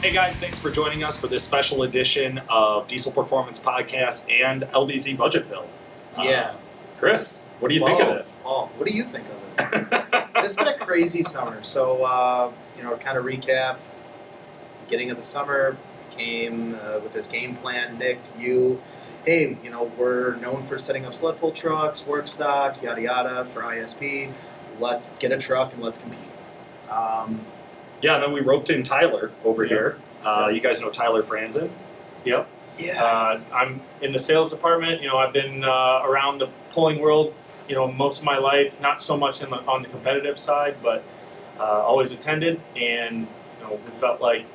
Hey guys, thanks for joining us for this special edition of Diesel Performance Podcast and LBZ Budget Build. Yeah. Chris, what do you think of this? Oh, what do you think of it? It's been a crazy summer. So, kind of recap. Beginning of the summer, came with this game plan. Nick, hey, we're known for setting up sled pull trucks, work stock, yada yada for ISP. Let's get a truck and let's compete. Yeah, and then we roped in Tyler over here. You guys know Tyler Franzen? Yep. Yeah. I'm in the sales department. I've been around the pulling world, most of my life. Not so much on the competitive side, but always attended. And we felt like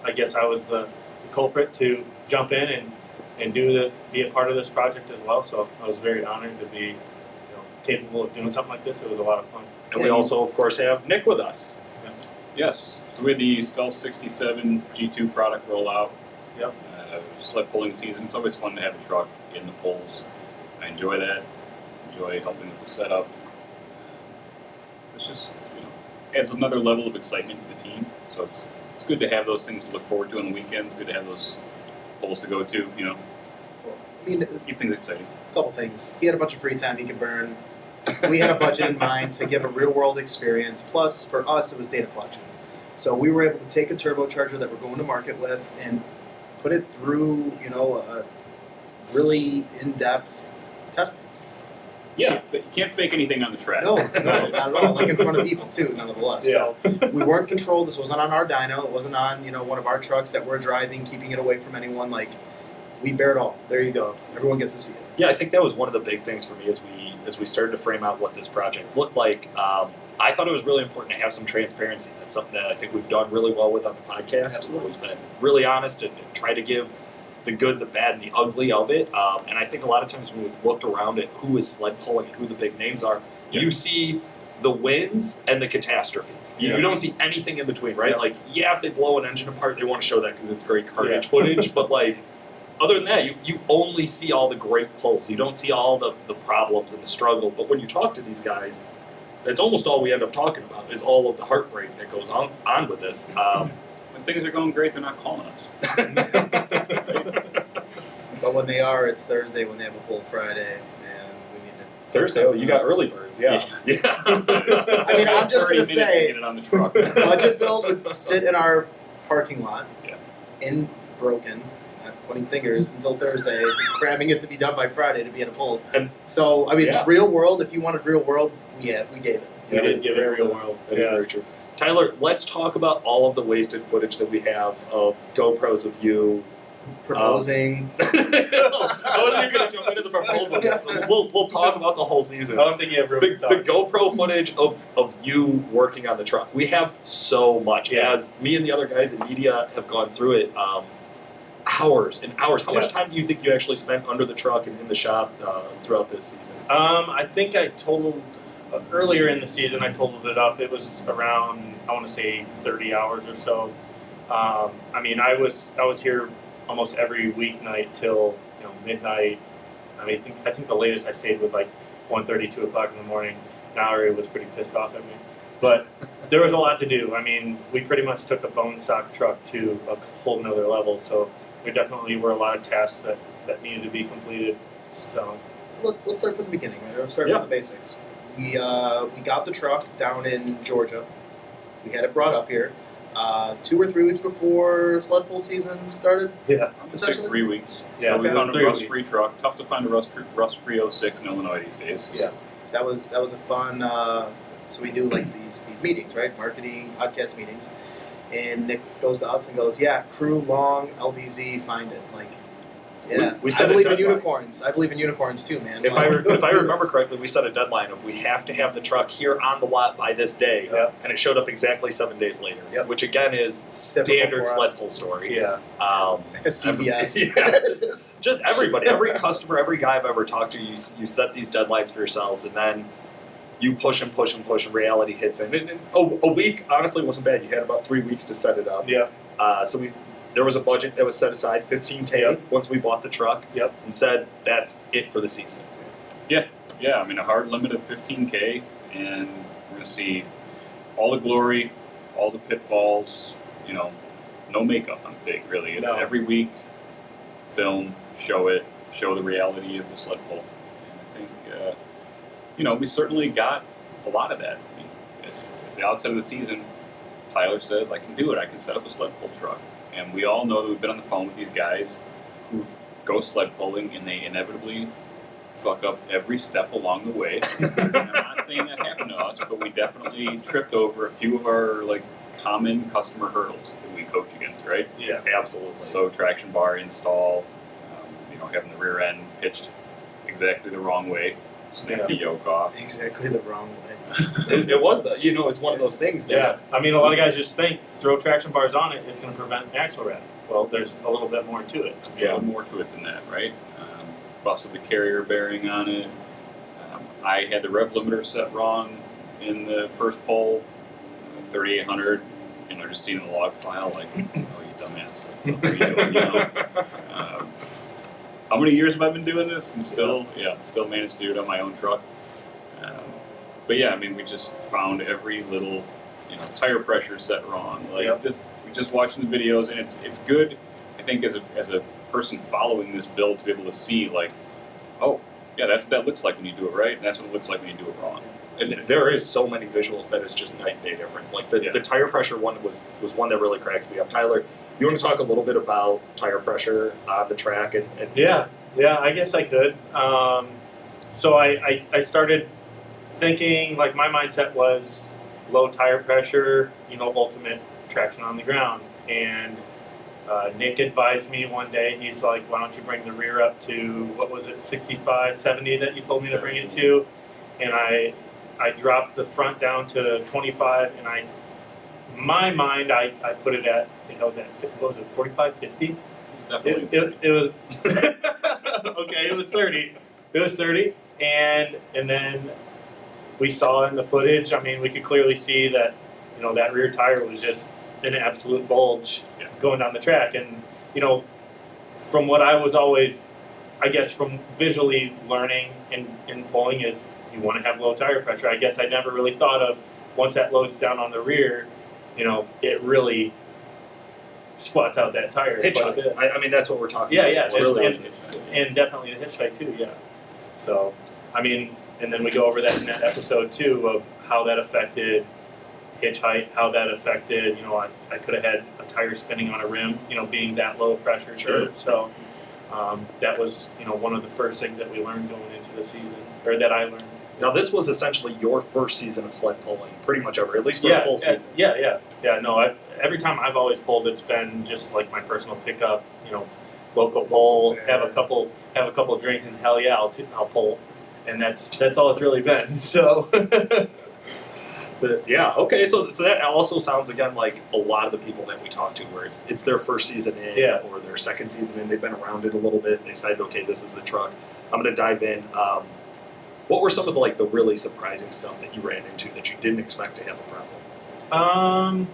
I guess I was the culprit to jump in and do this, be a part of this project as well. So I was very honored to be capable of doing something like this. It was a lot of fun. And we also, of course, have Nick with us. Yes, so we had the Stealth 67 G2 product rollout. Yep. Sled pulling season. It's always fun to have a truck in the pulls. I enjoy that. Enjoy helping with the setup. It's just, adds another level of excitement to the team. So it's good to have those things to look forward to on the weekends. Good to have those pulls to go to. Well, Keep things exciting. a couple things. He had a bunch of free time he could burn. We had a budget in mind to give a real-world experience. Plus, for us, it was data collection. So we were able to take a turbocharger that we're going to market with and put it through, a really in-depth testing. Yeah, you can't fake anything on the track. No, not at all. Like in front of people too, nonetheless. Yeah. So we weren't controlled. This wasn't on our dyno. It wasn't on, one of our trucks that we're driving, keeping it away from anyone. Like, we bear it all. There you go. Everyone gets to see it. Yeah, I think that was one of the big things for me as we started to frame out what this project looked like. I thought it was really important to have some transparency. That's something that I think we've done really well with on the podcast. Absolutely. We've always been really honest and try to give the good, the bad, and the ugly of it. And I think a lot of times when we've looked around at who is sled pulling and who the big names are, you see the wins and the catastrophes. You don't see anything in between, right? Like, if they blow an engine apart, they want to show that because it's great carnage footage. But, other than that, you only see all the great pulls. You don't see all the problems and the struggle. But when you talk to these guys, that's almost all we end up talking about is all of the heartbreak that goes on with this. When things are going great, they're not calling us. But when they are, it's Thursday when they have a pull Friday, and we need to. Thursday, you got early birds, yeah. I mean, I'm just 30 gonna minutes say- to get it on the truck. Budget Build would sit in our parking lot, Yeah. broken, not pointing fingers, until Thursday, cramming it to be done by Friday to be at a pull. And- So, real world, if you wanted real world, we gave it. It is give it real world. That is very true. Tyler, let's talk about all of the wasted footage that we have of GoPros of you Proposing. I wasn't even going to jump into the proposal yet, so we'll talk about the whole season. I don't think you have room The to talk. GoPro footage of you working on the truck. We have so much. As me and the other guys in media have gone through it, hours and hours. How much time do you think you actually spent under the truck and in the shop throughout this season? I think I totaled, earlier in the season, I totaled it up. It was around, I want to say 30 hours or so. I was here almost every weeknight till midnight. I think the latest I stayed was like 1:30, 2 o'clock in the morning. Mallory was pretty pissed off at me. But there was a lot to do. We pretty much took a bone stock truck to a whole nother level. So there definitely were a lot of tasks that needed to be completed. So Let's start from the beginning, right? Let's start from the basics. We got the truck down in Georgia. We had it brought up here 2 or 3 weeks before sled pull season started. yeah, I would say 3 weeks. Yeah, So we okay. found a 3 rust-free truck. Tough to find a rust-free 06 in Illinois these days. Yeah, that was a fun. So we do like these meetings, right? Marketing podcast meetings, and Nick goes to us and goes, "Yeah, crew long LBZ, find it." Like, yeah, We I set a believe in deadline. unicorns. I believe in unicorns too, man. If Like, I let's do remember this. correctly, we set a deadline of we have to have the truck here on the lot by this day, and it showed up exactly 7 days later, Yep. which again is standard for sled us. pull story. yeah. CVS. Just everybody, every customer, every guy I've ever talked to, you set these deadlines for yourselves, and then you push and push and push, and reality hits in. And a week honestly wasn't bad. You had about 3 weeks to set it up. Yeah. So there was a budget that was set aside, $15K, once we bought the truck, and said that's it for the season. Yeah, a hard limit of $15K, and we're going to see all the glory, all the pitfalls, no makeup on big, really. It's No. every week, film, show it, show the reality of the sled pull. And I think, we certainly got a lot of that. I mean, at the outset of the season, Tyler says, I can do it. I can set up a sled pull truck. And we all know that we've been on the phone with these guys who go sled pulling, and they inevitably fuck up every step along the way. And I'm not saying that happened to us, but we definitely tripped over a few of our common customer hurdles that we coach against, right? Yeah, absolutely. So traction bar install, having the rear end pitched exactly the wrong way, snap the yoke off. Exactly the wrong way. It was it's one of those things that Yeah, I mean, a lot of guys just think throw traction bars on it, it's going to prevent axle rap. Well, there's a little bit more to it. A little more to it than that, right? Busted the carrier bearing on it. I had the rev limiter set wrong in the first pull, 3800. Just seeing the log file, oh, you dumbass. What are you doing, how many years have I been doing this? And still managed to do it on my own truck. But yeah, I mean, we just found every little, tire pressure set wrong. Just watching the videos, and it's good, I think, as a person following this build to be able to see, oh, yeah, that looks like when you do it right, and that's what it looks like when you do it wrong. And there is so many visuals that is just night and day difference. The tire pressure one was one that really cracked me up. Tyler, you want to talk a little bit about tire pressure on the track? And Yeah, I guess I could. So I started thinking, my mindset was low tire pressure, ultimate traction on the ground. And Nick advised me one day, he's like, why don't you bring the rear up to, what was it, 65, 70 that you told me to bring it to? And I dropped the front down to 25, and in my mind, I put it at, I think I was at, what was it, 45, 50? Definitely. It was, okay, it was 30. It was 30, and then we saw in the footage, I mean, we could clearly see that, that rear tire was just an absolute bulge going down the track. And, from what I was always, I guess, from visually learning and pulling is you want to have low tire pressure. I guess I never really thought of once that loads down on the rear, it really squats out that tire hitch quite a bit. I mean, that's what we're talking Yeah, about. yeah, Really and definitely the hitch height too, yeah. So, I mean, and then we go over that in that episode too of how that affected hitch height, how that affected, I could have had a tire spinning on a rim, being that low pressure Sure. too. So that was, one of the first things that we learned going into the season, or that I learned. Now, this was essentially your first season of sled pulling, pretty much ever, at least for a full season. Yeah. No, every time I've always pulled, it's been just like my personal pickup. Local pull, have a couple drinks, and hell yeah, I'll pull, and that's all it's really been. So. Yeah. Okay. So that also sounds again like a lot of the people that we talk to, where it's their first season in, or their second season in. They've been around it a little bit. They decided, okay, this is the truck. I'm going to dive in. What were some of the really surprising stuff that you ran into that you didn't expect to have a problem?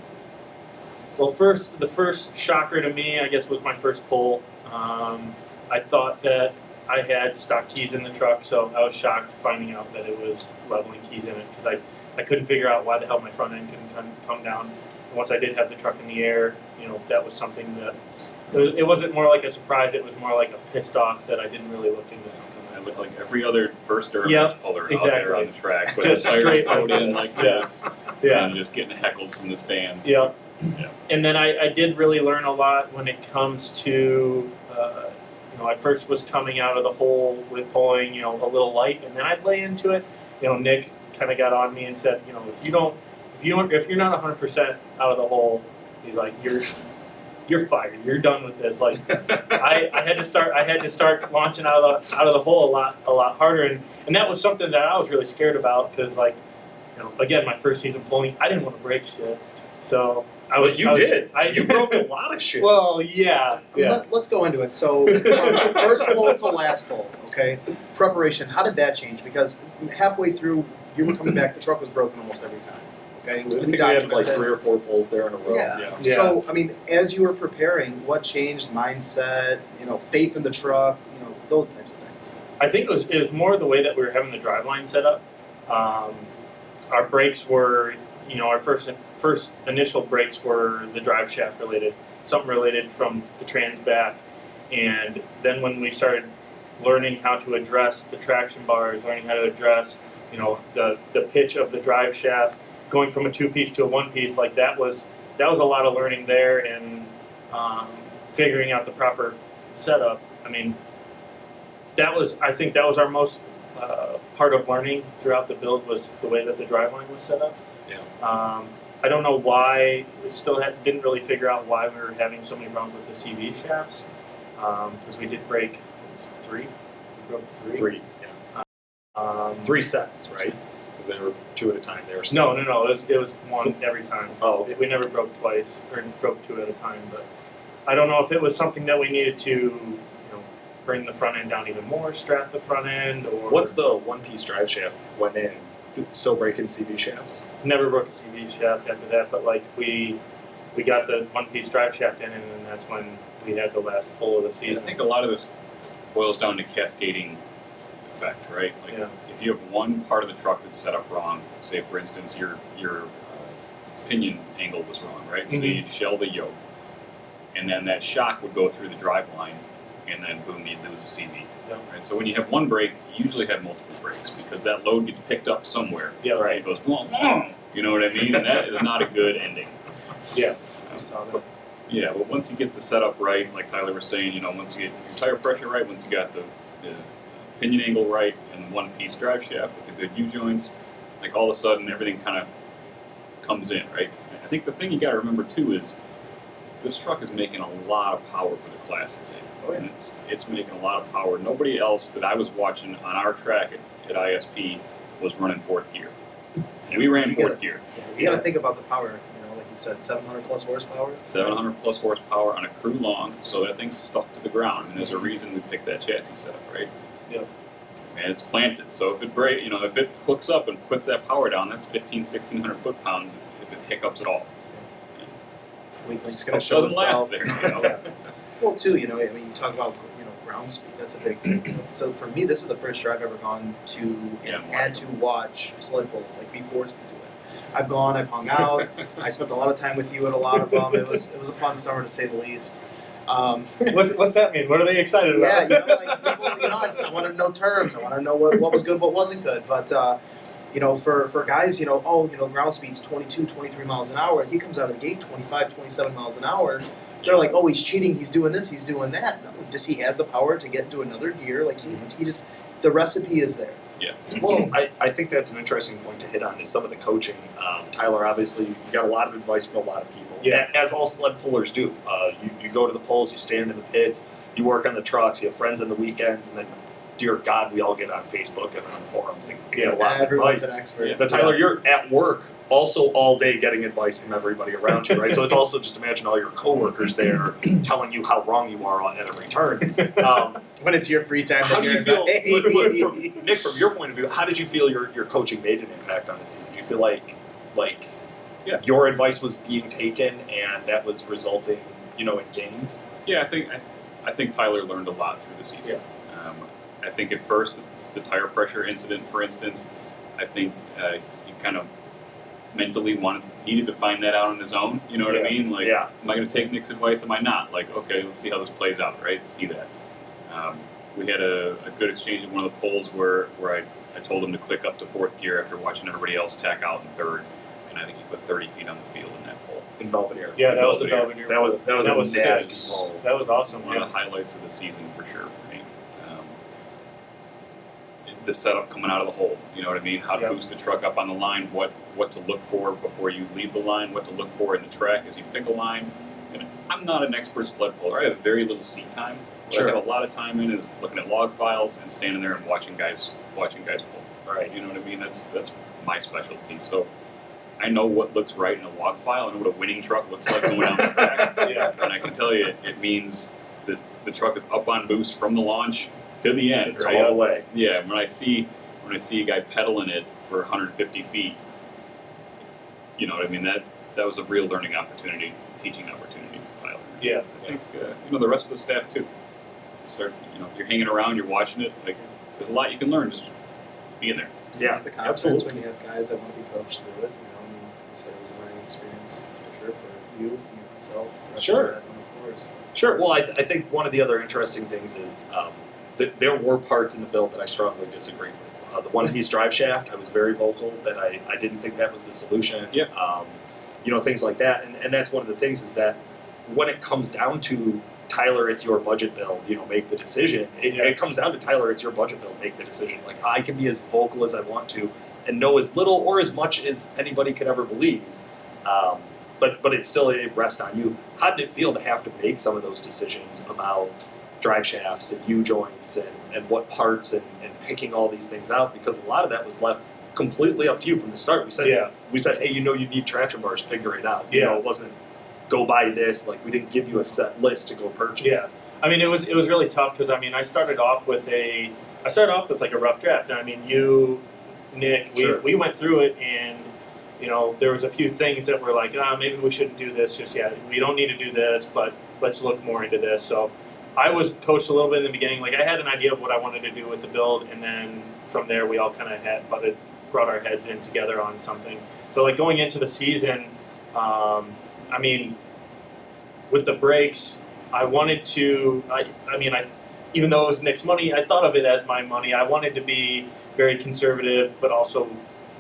Well, the first shocker to me, I guess, was my first pull. I thought that I had stock keys in the truck, so I was shocked finding out that it was leveling keys in it, because I couldn't figure out why the hell my front end couldn't come down. And once I did have the truck in the air, that was something that, it wasn't more like a surprise, it was more like a pissed off that I didn't really look into something. It looked like every other first Duramax puller out there on the track with the Just tires straight towed in like like this, Yeah. and just getting heckled from the stands. Yeah. Yeah. And then I did really learn a lot when it comes to, I first was coming out of the hole with pulling, a little light, and then I'd lay into it. Nick kind of got on me and said, if you're not 100% out of the hole, he's like, you're fired. You're done with this. I had to start launching out of the hole a lot harder, and that was something that I was really scared about, because again, my first season pulling, I didn't want to break shit, so. You broke a lot of shit. Well, yeah. Let's go into it. So, from first pull to last pull, okay? Preparation, how did that change? Because halfway through, you were coming back, the truck was broken almost every time, okay? I think we had 3 or 4 pulls there in a row. Yeah. So, I mean, as you were preparing, what changed? Mindset, faith in the truck, those types of things. I think it was more the way that we were having the driveline set up. Our brakes were, our first initial brakes were the drive shaft related, something related from the trans back. And then when we started learning how to address the traction bars, learning how to address, the pitch of the drive shaft, going from a 2-piece to a 1-piece, like that was a lot of learning there, and figuring out the proper setup. I mean, I think that was our most part of learning throughout the build, was the way that the driveline was set up. Yeah. I don't know why it still didn't really figure out why we were having so many problems with the CV shafts, because we did break 3. We broke 3. 3. Yeah. 3 sets, right? Because they were 2 at a time. They were No. It was 1 every time. Oh, okay. We never broke twice, or broke 2 at a time. But I don't know if it was something that we needed to, bring the front end down even more, strap the front end, or Once the 1-piece drive shaft went in, still breaking CV shafts? never broke a CV shaft after that. But like we got the 1-piece drive shaft in, and then that's when we had the last pull of the I season. think a lot of this boils down to cascading effect, right? Like Yeah. if you have one part of the truck that's set up wrong, say for instance your pinion angle was wrong, right? So Mhm. you'd shell the yoke, and then that shock would go through the drive line, and then boom, you'd lose a CV. Yeah. Right? So when you have one brake, you usually have multiple brakes because that load gets picked up somewhere. Yeah, Right? It goes, whoa, you know what I mean? And that is not a good ending. Yeah. I saw that. Yeah, but once you get the setup right, like Tyler was saying, once you get your tire pressure right, once you got the pinion angle right, and 1-piece drive shaft with the good U-joints, like all of a sudden everything kind of comes in, right? I think the thing you got to remember too is this truck is making a lot of power for the class it's in. Oh, yeah. And it's making a lot of power. Nobody else that I was watching on our track at ISP was running 4th gear. And we ran 4th gear. You got to think about the power. Like you said, 700 plus horsepower. 700 plus horsepower on a crew long, so that thing's stuck to the ground, and there's a reason we picked that chassis setup, right? Yeah. And it's planted, so if it hooks up and puts that power down, that's 1,600 foot-pounds if it hiccups at all. Weakling's It going to show doesn't last itself. there. Well, too, you talk about ground speed. That's a big thing. So for me, this is the first year I've ever gone to and had to watch sled pulls, like be forced to do it. I've gone, I've hung out. I spent a lot of time with you at a lot of them. It was a fun summer to say the least. What's that mean? What are they excited Yeah, about? like people, I want to know terms. I want to know what was good, what wasn't good. But for guys, ground speed's 22, 23 miles an hour. He comes out of the gate 25, 27 miles an hour. They're like, oh, he's cheating. He's doing this. He's doing that. No, he has the power to get into another gear. Like he just, the recipe is there. Yeah. Well, I think that's an interesting point to hit on is some of the coaching. Tyler, obviously, you got a lot of advice from a lot of people. Yeah. As all sled pullers do. You go to the polls, you stand in the pits, you work on the trucks, you have friends on the weekends, and then, dear God, we all get on Facebook and on forums and get a lot of Everyone's advice. an expert. Yeah. But Tyler, you're at work also all day getting advice from everybody around you, right? So it's also just imagine all your coworkers there telling you how wrong you are at every turn. When it's your free time, How then do you you're feel, Nick, from your point of view, how did you feel your coaching made an impact on the season? Do you feel like Yeah. your advice was being taken and that was resulting, in gains? Yeah, I think Tyler learned a lot through the season. I think at first the tire pressure incident, for instance, I think he kind of mentally needed to find that out on his own. You know what I mean? Like, Yeah. am I going to take Nick's advice? Am I not? Like, okay, let's see how this plays out, right? See that. We had a good exchange in one of the polls where I told him to click up to 4th gear after watching everybody else tack out in 3rd, and I think he put 30 feet on the field in that poll. In Belvedere. Yeah, that was a Belvedere. Belvedere. That was a nasty sick. poll. That was awesome. One of the highlights of the season for sure for me. The setup coming out of the hole, you know what I mean? How to Yeah. boost the truck up on the line, what to look for before you leave the line, what to look for in the track as you pick a line. And I'm not an expert sled puller. I have very little seat time. What Sure. I have a lot of time in is looking at log files and standing there and watching guys pull. Right. You know what I mean? That's my specialty. So I know what looks right in a log file. I know what a winning truck looks like going down the track. Yeah. And I can tell you, it means that the truck is up on boost from the launch to the end, It's right? all the way. Yeah, when I see a guy pedaling it for 150 feet, you know what I mean? That was a real learning opportunity, teaching opportunity for Tyler. Yeah. I think the rest of the staff too. Start, if you're hanging around, you're watching it. Like, there's a lot you can learn just being there. Yeah, The confidence absolutely. when you have guys that want to be coached through it. I mean, so it was a learning experience. sure, for you, myself, the rest Sure. of the guys on the floors. Sure. Well, I think one of the other interesting things is that there were parts in the build that I strongly disagreed with. The one-piece drive shaft, I was very vocal that I didn't think that was the solution. Yeah. Things like that. And that's one of the things is that when it comes down to Tyler, it's your budget build, make the decision. It comes down to Tyler, it's your budget build, make the decision. Like, I can be as vocal as I want to and know as little or as much as anybody could ever believe. But it's still, it rests on you. How did it feel to have to make some of those decisions about drive shafts and U-joints and what parts and picking all these things out? Because a lot of that was left completely up to you from the start. We said, hey, you need traction bars, figure it out. It wasn't go buy this. Like, we didn't give you a set list to go purchase. Yeah. I mean, it was really tough because, I started off with like a rough draft. And I mean, you, Nick, Sure. we went through it, and there was a few things that were like, maybe we shouldn't do this just yet. We don't need to do this, but let's look more into this. So I was coached a little bit in the beginning. Like, I had an idea of what I wanted to do with the build, and then from there we all kind of brought our heads in together on something. So like going into the season, with the brakes, I wanted to. Even though it was Nick's money, I thought of it as my money. I wanted to be very conservative, but also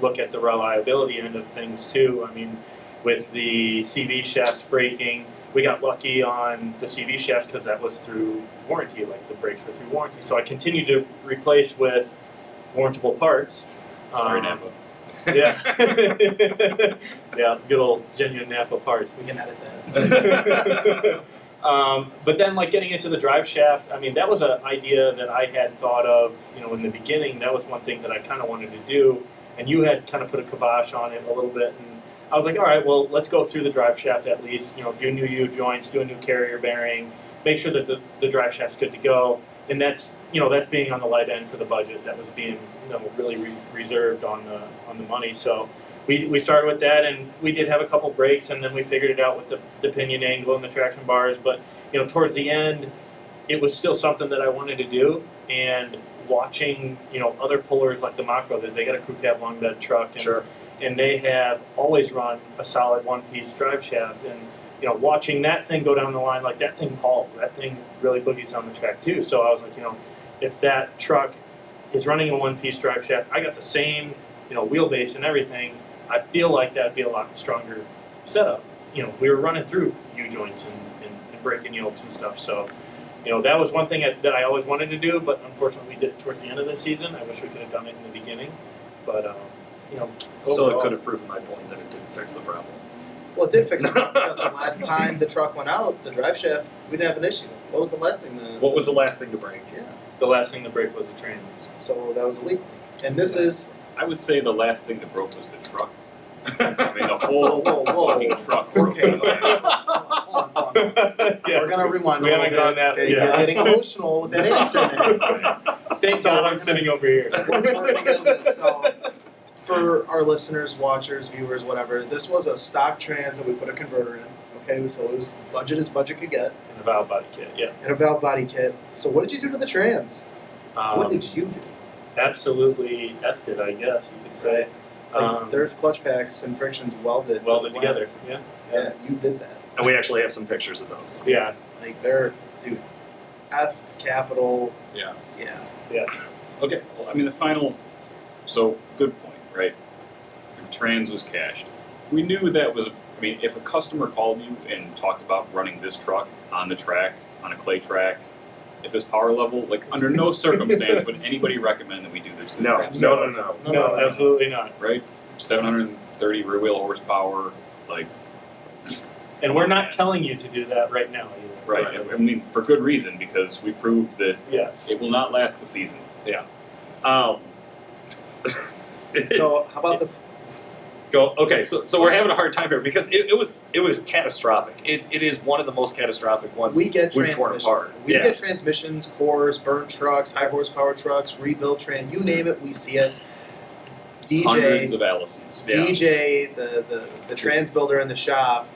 look at the reliability end of things too. I mean, with the CV shafts breaking, we got lucky on the CV shafts because that was through warranty. Like, the brakes were through warranty, so I continued to replace with warrantable parts. Sorry, Napa. Yeah. Yeah, good old genuine Napa parts. We can edit that. But then, like, getting into the drive shaft, that was an idea that I had thought of, in the beginning. That was one thing that I kind of wanted to do, and you had kind of put a kibosh on it a little bit, and I was like, all right, well, let's go through the drive shaft at least, do new U-joints, do a new carrier bearing, make sure that the drive shaft's good to go, and that's being on the light end for the budget. That was being, really reserved on the money. So we started with that, and we did have a couple breaks, and then we figured it out with the pinion angle and the traction bars. But towards the end, it was still something that I wanted to do. And watching other pullers like the Mach Brothers, they got a crew cab long bed truck, and, Sure. and they have always run a solid one-piece drive shaft. And watching that thing go down the line, like, that thing hauls, that thing really boogies on the track too. So I was like, if that truck is running a one-piece drive shaft, I got the same wheelbase and everything, I feel like that'd be a lot stronger setup. We were running through U-joints and breaking yokes and stuff. So, that was one thing that I always wanted to do, but unfortunately we did it towards the end of the season. I wish we could have done it in the beginning. But, So it overall, could have proven my point that it didn't fix the problem. Well, it did fix it because the last time the truck went out, the drive shaft, we didn't have an issue. What was the last thing? What was the last thing to break? Yeah. the last thing to break was the trans. So that was the week. And this is I would say the last thing that broke was the truck. I mean, the whole Whoa. fucking truck broke. Okay. Hold on. Yeah. We're gonna rewind We a little haven't bit. gone that- Okay, yeah. You're getting emotional with that answer, man. Thanks, So God, we're I'm sitting over here. We're gonna get into this. So, for our listeners, watchers, viewers, whatever, this was a stock trans that we put a converter in. Okay, so it was budget as budget could get, And a valve body kit, yeah. and a valve body kit. So what did you do to the trans? What did you do? Absolutely effed it, I guess you could say. Like, there's clutch packs and frictions welded Welded to the together, plants. yeah. Yeah, you did that. And we actually have some pictures of those. Yeah, Like they're, dude, F capital. Yeah. Yeah. Okay, well, I mean, the final. So, good point, right? The trans was cached. We knew that was. I mean, if a customer called you and talked about running this truck on the track, on a clay track, at this power level, like, under no circumstance would anybody recommend that we do this to the No, trans. no. no, absolutely not. Right? 730 rear wheel horsepower, like, And we're not telling you to do that right now either. right. I mean, for good reason, because we proved that Yes. it will not last the season. So how about the? Okay, so we're having a hard time here because it was catastrophic. It is one of the most catastrophic ones We get we've torn transmissions. apart. We Yeah. get transmissions, cores, burnt trucks, high horsepower trucks, rebuild you name it, we see it. Hundreds DJ, of Allisons. Yeah. DJ, the trans builder in the shop,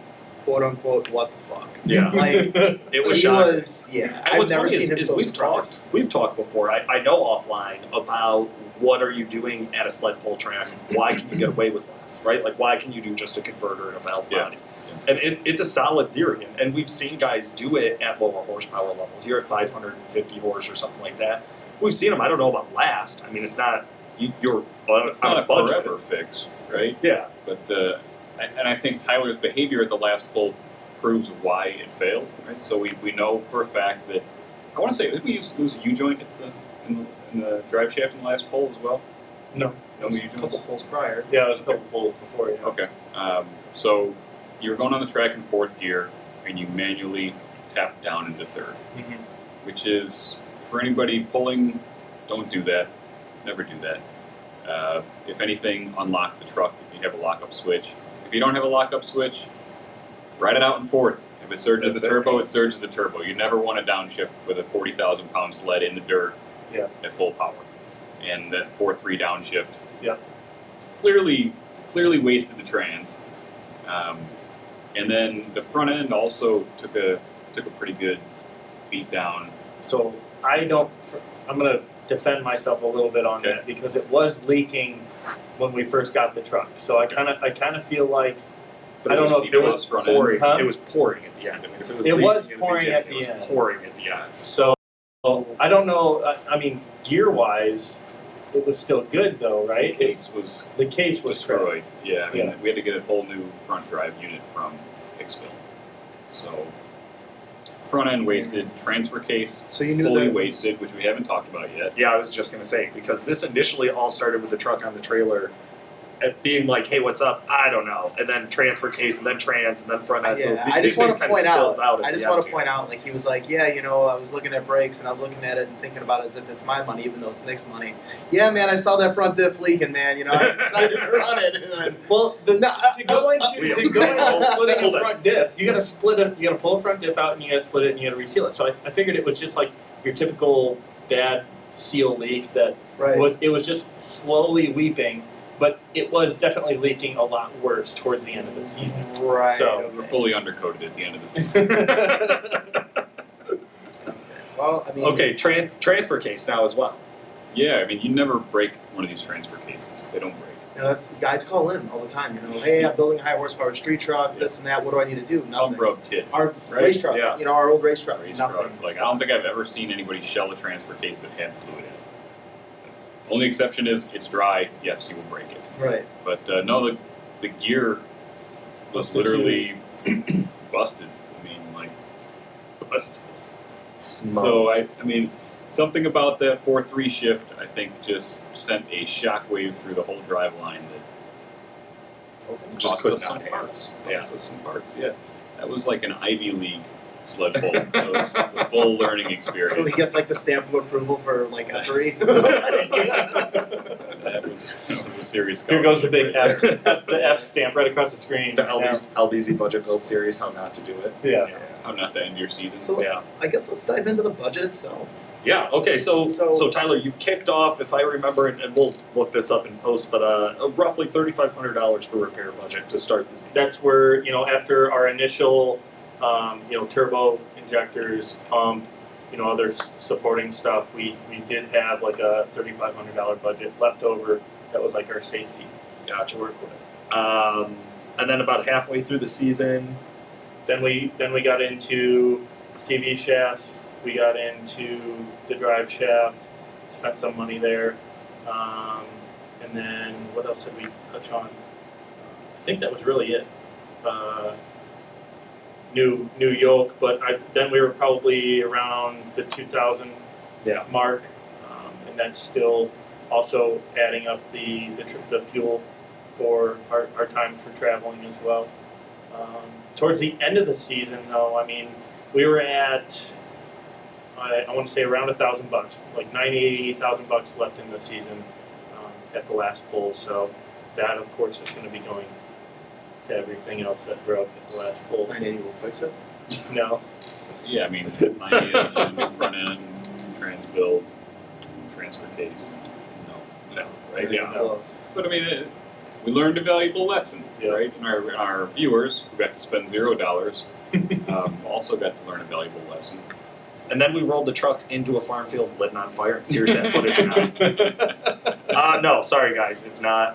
quote unquote, what the fuck? Yeah. Like It was he shocking. was, yeah. And I've what's never funny seen him is so we've surprised. talked before. I know offline about what are you doing at a sled pull track? Why can you get away with less? valves, right? Like, why can you do just a converter and a valve Yeah. body? And it's a solid theory, and we've seen guys do it at lower horsepower levels. You're at 550 horse or something like that. We've seen them. I don't know about last. I mean, it's not you're It's not on a budget. forever fix, right? Yeah, But I think Tyler's behavior at the last pull proves why it failed, right? So we know for a fact that I want to say did we use a U-joint in the drive shaft in the last pull as well? No. No It was a U-joints? couple pulls prior. Yeah, it was a couple pulls before. Yeah. Okay. So you're going on the track in fourth gear, and you manually tap down into third, Mm-hmm. which is for anybody pulling, don't do that. Never do that. If anything, unlock the truck if you have a lockup switch. If you don't have a lockup switch, ride it out in fourth. If it surges That's the it. turbo, it surges the turbo. You never want to downshift with a 40,000 pound sled in the dirt Yeah. at full power. And that 4-3 downshift Yeah. clearly wasted the trans. And then the front end also took a pretty good beat down. So I'm going to defend myself a little bit on Okay. that because it was leaking when we first got the truck. So I kind of feel like but I don't know. It was front end. pouring. Huh? It was pouring at the end. I mean, if it was It leaking was in pouring beginning, at the it was end. pouring at the end. so. I don't know. I mean, gear wise, it was still good though, right? The case was The case was destroyed. Yeah, I mean, Yeah. we had to get a whole new front drive unit from Hicksville. So, front end wasted, transfer case So you knew fully that wasted, which we haven't talked about yet. Yeah, I was just gonna say because this initially all started with the truck on the trailer, at being like, "Hey, what's up?" I don't know, and then transfer case, and then trans, and then front end. So Yeah, these I just want to things point kinda spilled out. at I just the want end to point out, like he was like, yeah, you know, I was looking at brakes and I was looking at it and thinking about it as if it's my money, even though it's Nick's money. Yeah, man, I saw that front diff leaking, man. You know, I decided to run it, and then Well, No, to go into we- to go into splitting Hold a on. front diff, you got to pull a front diff out and you got to split it and you got to reseal it. So I figured it was just like your typical bad seal leak that it was just slowly weeping, but it was definitely leaking a lot worse towards the end of the season. right. So- We're fully undercoated at the end of the season. Well, I mean, Okay, transfer case now as well. Yeah, I mean, you never break one of these transfer cases. They don't break. you know, that's guys call in all the time. You know, hey, I'm building a high horsepower street truck, this and that. What do I need to do? Nothing. Pump rub kit. Our Right? race truck, Yeah. you know, our old race truck, Race nothing. truck. Like, I don't think I've ever seen anybody shell a transfer case that had fluid in it. Only exception is it's dry. Yes, you will break it. Right. But no, the gear was Busted literally busted. I mean, like, busted. Smoked. So I mean, something about that 4-3 shift, I think, just sent a shockwave through the whole drive line that Just cost could us some not handle. parts. Yeah. Cost us some parts. Yeah, that was like an Ivy League sled pull. That was a full learning experience. So he gets like the stamp of approval for like a 3. that was a serious. Here goes the scholarship big right there. F, the F stamp right across the screen. The LBZ Budget Build series, how not to do it. Yeah. How not to end your season. So Yeah. I guess let's dive into the budget itself. Yeah. Okay. So So- Tyler, you kicked off, if I remember, and we'll look this up in post, but roughly $3,500 for repair budget to start the season. That's where, after our initial, turbo injectors, pump, other supporting stuff, we did have like a $3,500 budget left over. That was like our safety to work with. And then about halfway through the season, Then we got into CV shafts. We got into the drive shaft. Spent some money there. And then what else did we touch on? I think that was really it. New yoke, but then we were probably around the 2,000 mark, and that's still also adding up the fuel for our time for traveling as well. Towards the end of the season, though, I mean, we were at I want to say around $1,000, like $90,000 left in the season at the last pull. So that, of course, is going to be going to everything else that broke at the last pull. 980 will fix it. No, Yeah, I mean, 90 inch new front end, trans build, transfer case. No, right? Yeah. Close. But I mean, we learned a valuable lesson, Yeah. right? And our viewers who got to spend $0 also got to learn a valuable lesson. and then we rolled the truck into a farm field, lit it on fire. Here's that footage now. No, sorry guys, it's not.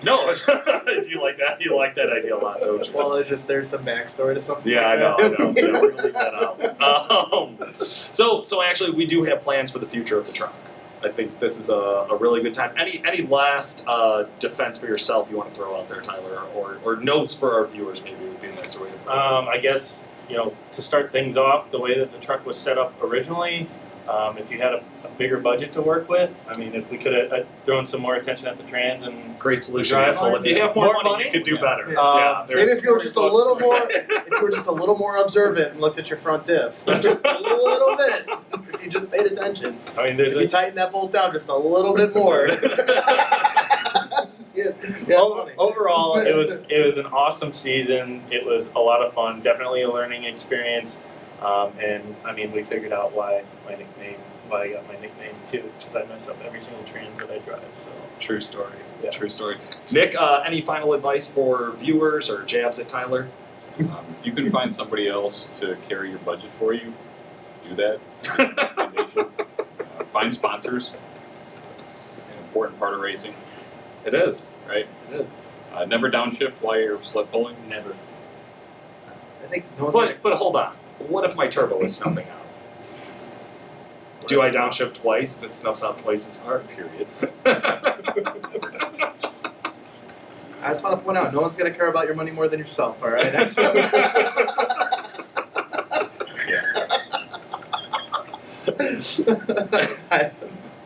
No, do you like that? You like that idea a lot, don't you? Well, it's just there's some backstory to something. Yeah, like I know. that. Yeah, we're gonna leave that out. So actually, we do have plans for the future of the truck. I think this is a really good time. Any last defense for yourself you want to throw out there, Tyler, or notes for our viewers maybe would be a nicer way to put it. I guess, to start things off, the way that the truck was set up originally, if you had a bigger budget to work with, I mean, if we could have thrown some more attention at the trans and Great solution, Drive asshole. line? If you have more More money, money? you could do better. Yeah. there's- Maybe if you were just a little more, observant and looked at your front diff, just a little bit. If you just paid attention, I mean, there's if you tighten that bolt down just a little bit more. Yeah, it's funny. Overall, it was an awesome season. It was a lot of fun. Definitely a learning experience. And I mean, we figured out why I got my nickname too, because I mess up every single trans that I drive. So True story. Yeah. True story. Nick, any final advice for viewers or jabs at Tyler? If you can find somebody else to carry your budget for you, do that. Recommendation. Find sponsors. An important part of racing, It is. right? It is. Never downshift while you're sled pulling. never. I think no one's But hold on. What if my turbo is snuffing out? Do I downshift twice if it snuffs out twice as hard? Period. I just want to point out, no one's going to care about your money more than yourself, all right?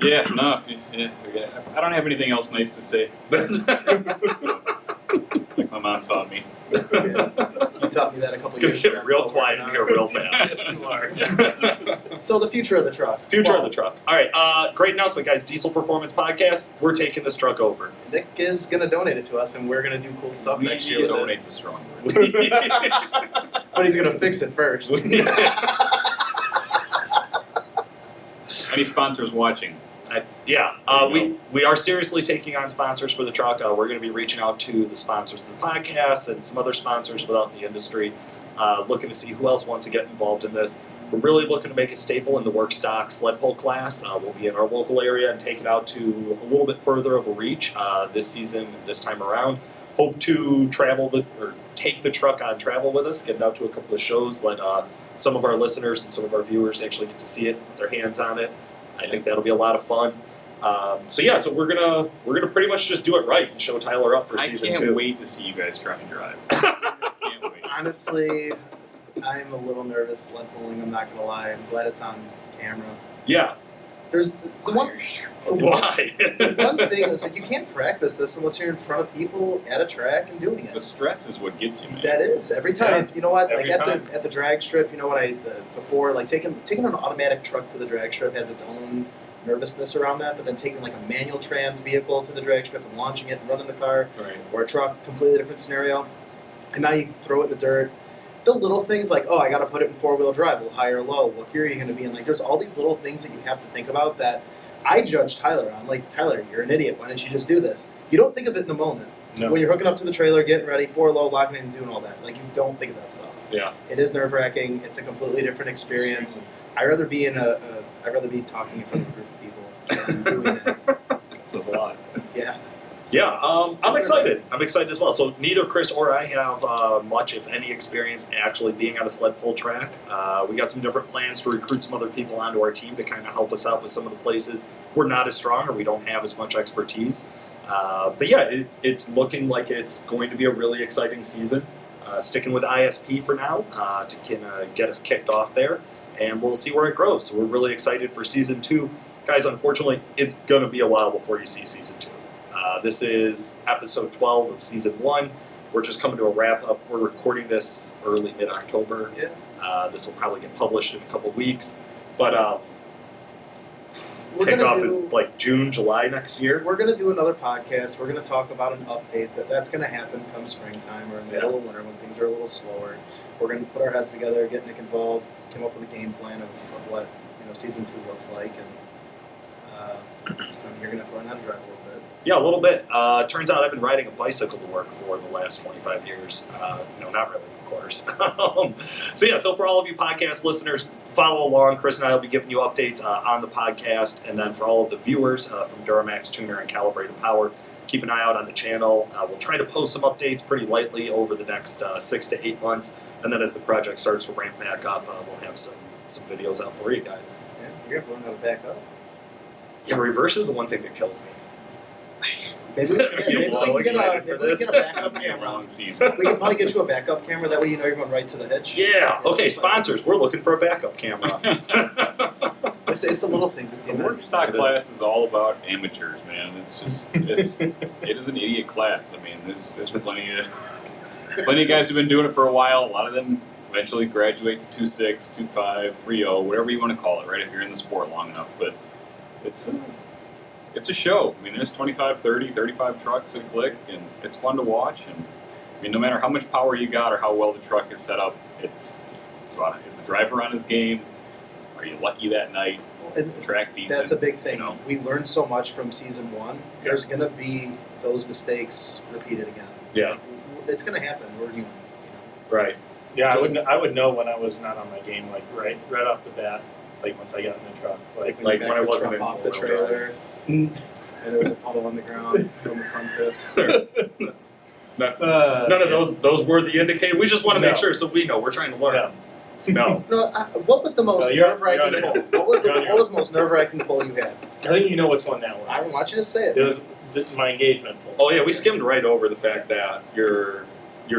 Yeah, no. I don't have anything else nice to say. That's Like my mom taught me. You taught me that a couple gonna years ago. get real quiet in here real fast. So the future of the truck. Future Well, of the truck. All right, great announcement, guys. Diesel Performance Podcast. We're taking this truck over. Nick is going to donate it to us, and we're going to do cool stuff next year with it. Donate's a strong word. But he's going to fix it first. Any sponsors watching? We are seriously taking on sponsors for the truck. We're going to be reaching out to the sponsors of the podcast and some other sponsors without in the industry, looking to see who else wants to get involved in this. We're really looking to make a staple in the work stock sled pull class. We'll be in our local area and take it out to a little bit further of a reach this season, this time around. Hope to take the truck on travel with us, get it out to a couple of shows, let some of our listeners and some of our viewers actually get to see it, put their hands on it. I think that'll be a lot of fun. So we're gonna pretty much just do it right and show Tyler up for season 2. I can't wait to see you guys try and drive. Can't wait. Honestly, I'm a little nervous sled pulling, I'm not going to lie. I'm glad it's on camera. Yeah. There's the one Why? thing is like you can't practice this unless you're in front of people at a track and doing it. The stress is what gets you, man. That is every time. You know what? Every Like time. at the drag strip. You know what? Before like taking an automatic truck to the drag strip has its own nervousness around that. But then taking like a manual trans vehicle to the drag strip and launching it and running the car, Right. or a truck, completely different scenario. And now you throw it in the dirt. The little things like, oh, I got to put it in 4-wheel drive, well, high or low. What gear are you going to be in? Like, there's all these little things that you have to think about that I judge Tyler on. Like, Tyler, you're an idiot. Why didn't you just do this? You don't think of it in the moment. No. When you're hooking up to the trailer, getting ready, 4-low, locking in, and doing all that. Like, you don't think of that stuff. Yeah. It is nerve-wracking. It's a completely different experience. I'd rather be talking in front of a group of people than doing it. That says a lot. Yeah. Yeah, I'm excited. I'm excited as well. So neither Chris or I have much, if any, experience actually being on a sled pull track. We got some different plans to recruit some other people onto our team to kind of help us out with some of the places we're not as strong or we don't have as much expertise. But yeah, it's looking like it's going to be a really exciting season. Sticking with ISP for now to get us kicked off there, and we'll see where it grows. So we're really excited for season 2. Guys, unfortunately, it's going to be a while before you see season 2. This is episode 12 of season 1. We're just coming to a wrap up. We're recording this early mid-October. Yeah. This will probably get published in a couple weeks. But We're gonna kickoff do- is like June, July next year. We're going to do another podcast. We're going to talk about an update that's going to happen come springtime or in the middle of winter when things are a little slower. We're going to put our heads together, get Nick involved, come up with a game plan of what season 2 looks like, and you're going to have to learn how to drive a little bit. Yeah, a little bit. Turns out I've been riding a bicycle to work for the last 25 years. No, not really, of course. So for all of you podcast listeners, follow along. Chris and I will be giving you updates on the podcast. And then for all of the viewers from Duramax Tuner and Calibrated Power, keep an eye out on the channel. We'll try to post some updates pretty lightly over the next 6 to 8 months, and then as the project starts to ramp back up, we'll have some videos out for you guys. Yeah, you're going to learn how to back up. Yeah, reverse is the one thing that kills me. Maybe we can get a backup Be a camera. wrong season. We can probably get you a backup camera. That way you know you're going right to the hitch. Yeah. Okay, sponsors. We're looking for a backup camera. It's the little things. It's the The work amenities. stock It class is. is all about amateurs, man. It's just it is an idiot class. I mean, there's plenty of guys who've been doing it for a while. A lot of them eventually graduate to 2.6, 2.5, 3.0, whatever you want to call it, right? If you're in the sport long enough, but it's a show. I mean, there's 25, 30, 35 trucks at a click, and it's fun to watch. And I mean, no matter how much power you got or how well the truck is set up, it's about is the driver on his game? Are you lucky that night? Is the track decent? That's a big thing. You know? We learned so much from season 1. There's going to be those mistakes repeated again. Yeah. It's going to happen. We're human. Right. Yeah, Just- I would know when I was not on my game, like right off the bat, like once I got in the truck. Like Like you when back I the wasn't truck in off the four-wheel trailer, and there was a puddle on the ground from the front tip. None of those were the indicator. We just want to make No. sure so we know we're trying to learn. No. No. No, what was the most No, you're- nerve-wracking you're on pull? What was You're on what was the most nerve-wracking pull you had? I think you know which one that was. I want you to say it. It was my engagement pull. Oh yeah, we skimmed right over the fact that your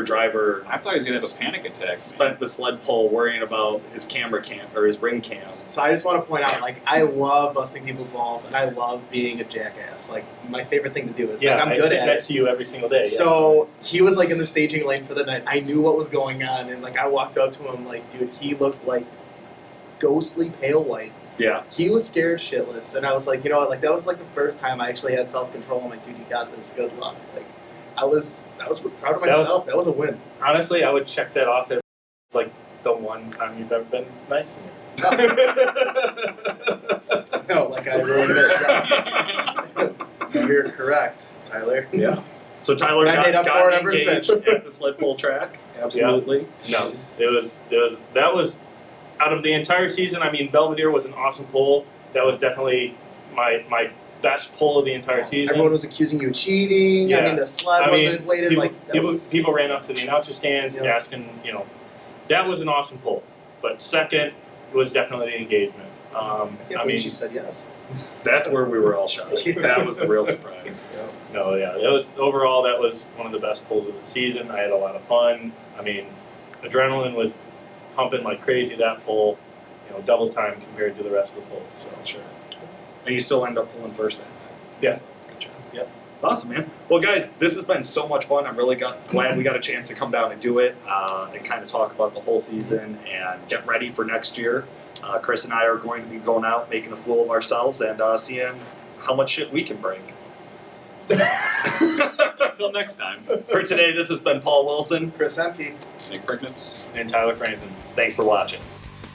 driver I thought he was gonna have a panic attack. man. spent the sled pull worrying about his camera cam or his ring cam. So I just want to point out, like, I love busting people's balls, and I love being a jackass. Like, my favorite thing to do. Yeah, Like, I'm I good sit at next it. to you every single day. Yeah. So he was like in the staging lane for the night. I knew what was going on, and like I walked up to him, like, dude, he looked like ghostly pale white. Yeah. He was scared shitless, and I was like, you know what? Like that was like the first time I actually had self control. I'm like, dude, you got this. Good luck. Like, I was proud of myself. That was a win. Honestly, I would check that off as like the one time you've ever been nice to me. No, like I really admit, yes. You're correct, Tyler. Yeah. So Tyler And I made up got for it ever engaged since. at the sled pull track. Absolutely. No, that was out of the entire season. I mean, Belvedere was an awesome pull. That was definitely my best pull of the entire season. Everyone was accusing you of cheating. I Yeah. mean, the sled wasn't weighted people, like that. people ran up to the announcer stands Yeah. asking, that was an awesome pull. But second was definitely the engagement. I can't believe she said yes. That's where we were all shocked. That was the real surprise. No, yeah, that was one of the best pulls of the season. I had a lot of fun. I mean, adrenaline was pumping like crazy that pull, double time compared to the rest of the pulls. So Sure. And you still end up pulling first that night. Yeah. So, good job. Yep. Awesome, man. Well, guys, this has been so much fun. I'm really glad we got a chance to come down and do it and kind of talk about the whole season and get ready for next year. Chris and I are going to be going out, making a fool of ourselves, and seeing how much shit we can break. Until next time. For today, this has been Paul Wilson. Chris Ehmke. Nick Priegnitz. and Tyler Franzen. Thanks for watching.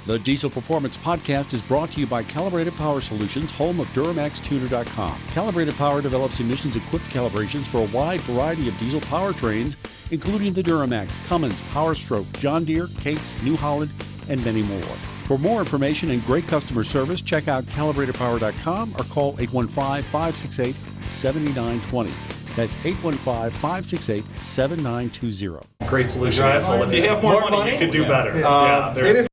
The Diesel Performance Podcast is brought to you by Calibrated Power Solutions, home of DuramaxTuner.com. Calibrated Power develops emissions-equipped calibrations for a wide variety of diesel powertrains, including the Duramax, Cummins, PowerStroke, John Deere, Case, New Holland, and many more. For more information and great customer service, check out calibratedpower.com or call 815-568-7920. That's 815-568-7920. Great solution, asshole. If you have more money, you can do better. Yeah. there's- Maybe